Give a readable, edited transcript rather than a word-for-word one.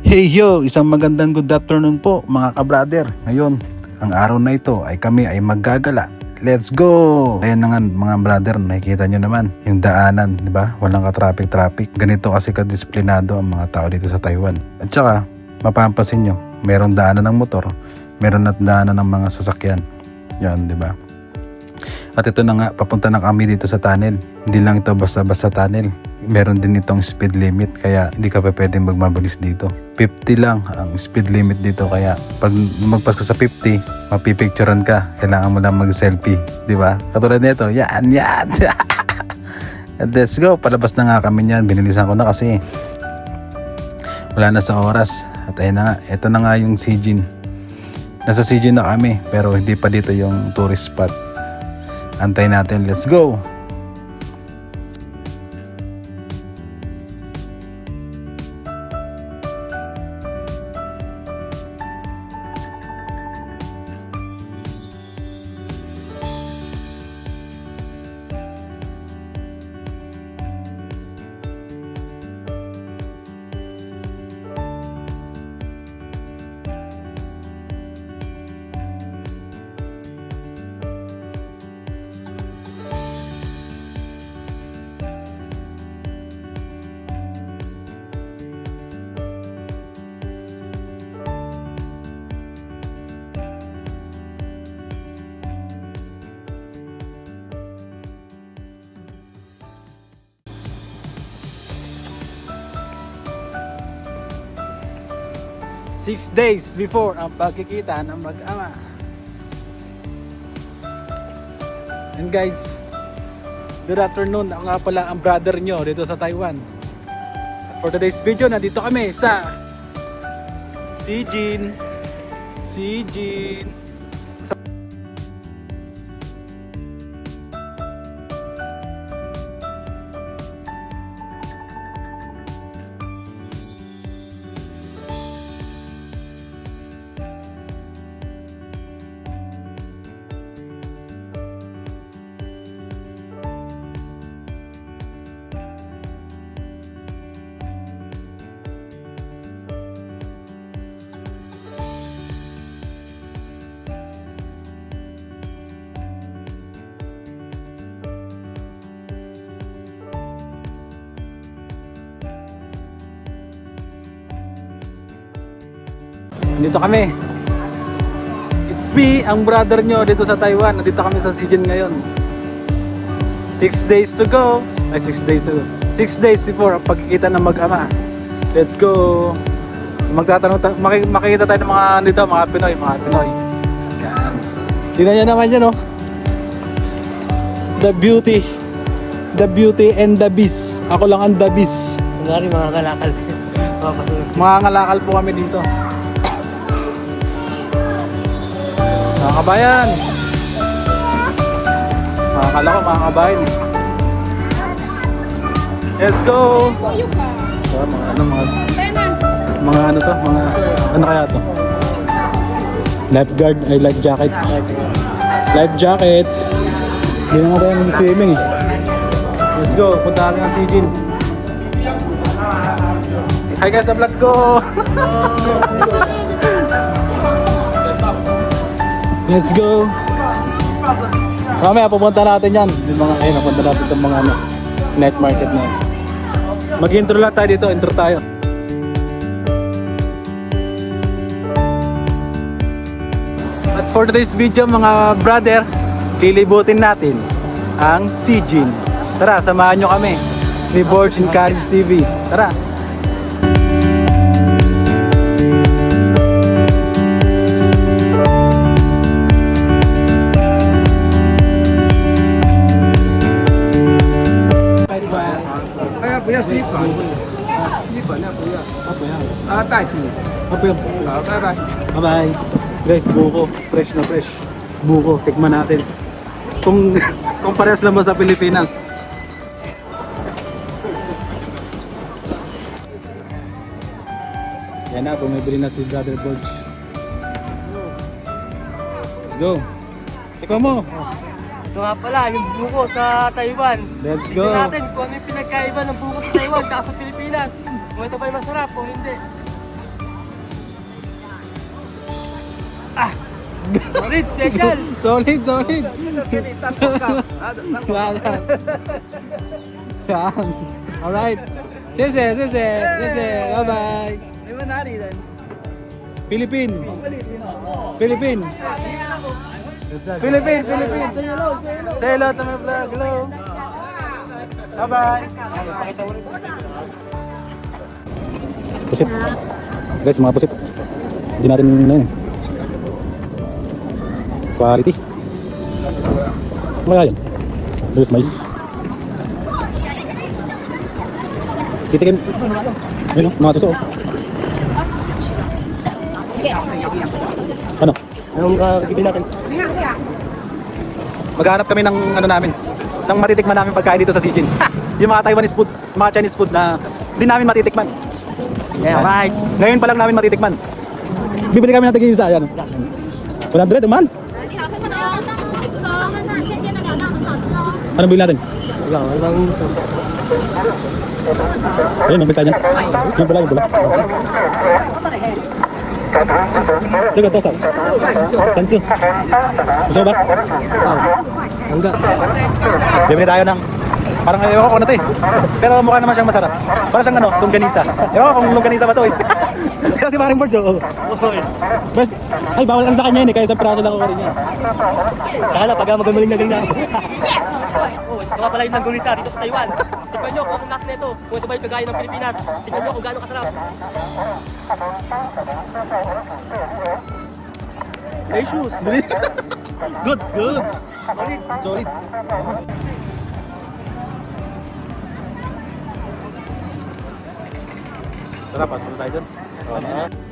Hey yo, isang magandang good afternoon po mga ka-brother. Ngayon, ang araw na ito ay kami ay maggagala. Let's go! Ayan na nga mga brother, nakikita nyo naman yung daanan, di ba? Walang ka-traffic. Ganito kasi ka-disiplinado ang mga tao dito sa Taiwan. At saka, mapapansin nyo, merong daanan ng motor, meron at daanan ng mga sasakyan. Yan, di ba? At ito na nga, papunta na kami dito sa tunnel. Hindi lang ito basta-basta tunnel. Meron din itong speed limit, kaya hindi ka pa pwedeng magmabilis dito. 50 lang ang speed limit dito, kaya pag magpas ka sa 50, mapipicturean ka. Kailangan mo lang mag-selfie, di ba? Katulad nito, yan. Let's go, palabas na nga kami niyan. Binilisan ko na kasi wala na sa oras. At ayun na nga, ito na nga yung Sijin. Nasa Sijin na kami, pero hindi pa dito yung tourist spot. Antay natin, let's go! Six days before ang pagkikita ng mag-ama. And guys, good afternoon. Ako nga pala ang brother nyo dito sa Taiwan. At for today's video, nandito kami sa Sijin. Dito kami. It's me, ang brother nyo dito sa Taiwan. Nandito kami sa Sijin ngayon. 6 days to go. 6 days before ang pagkikita ng mag-ama. Let's go. Makikita tayo ng mga dito, mga Pinoy. Yan. Tingnan nyo naman yan, oh. The beauty and the beast. Ako lang ang the beast. Kunwari mga kalakal. Mga ngalakal po kami dito. Mga kabayan. Akala ko mga kabayan. Let's go. Mga ano to? Ano kaya to? Lifeguard ay life jacket. Life jacket. Hindi na nga tayo mag-swimming eh. Let's go. Punta natin ang Sijin. Hi guys, sa vlog ko. Let's go. Mamaya pupunta natin yan. Yung mga napunta natin itong mga night market na. Mag-intro lang tayo dito. Intro tayo. At for today's video mga brother, lilibutin natin ang Sijin. Tara, samahan nyo kami ni Borge and Caris TV. Tara. Bye-bye. Guys, buko. Fresh na fresh. Buko. Tikman natin. Kung parehas lang ba sa Pilipinas. Yan na, bumibili na si Brother Borge. Let's go. Ikaw mo. Ito nga pala, yung buko sa Taiwan. Let's go. Tignan natin kung ano yung pinagkaiba ng buko sa Taiwan at sa Pilipinas. Kung ito ba yung masarap o hindi. Solid, special. Solid. Yan. Yan. Alright. Sese. Bye-bye. Di ba nari din? Philippine. Philippine. Say hello to my vlog. Hello. Bye-bye. Pusit. Guys, mga pusit. Hindi natin yun. Quality. Ano yun? There's mais. Titikim. Yun, mga tuso. Ano? Anong kakibin natin? Maghanap kami ng ano namin, ng matitikman namin pagkain dito sa Sijin. Yung mga Taiwanese food, mga Chinese food na di namin matitikman. Yeah, right. Ngayon pa lang namin matitikman. Bibili kami ng tig-isa, yan. 100 naman. Anong bilhin natin? Wala, walang Ayun, mabili tayo niyan. Yung bula. Sige, tosa. Tansu. Gusto mo ba? hangga. Bibili tayo ng parang ewan ko ano to eh. Pero mukha naman siyang masarap. Para siyang ano, longganisa. Ewan ko kung longganisa ba to eh. Kasi parang Borjo. Best, ay bawal lang sa kanya yun eh. Kaya sa praso lang ako rin yan. Kala, pag magaling na ako. Oh, ito nga pala yung nanggulisa dito sa Taiwan. Tignan nyo kung nas nito. Kung ito ba yung kagaya ng Pilipinas. Tignan nyo kung gaano kasarap. Delicious. Goods. Solid. Sarap, at tayo dun.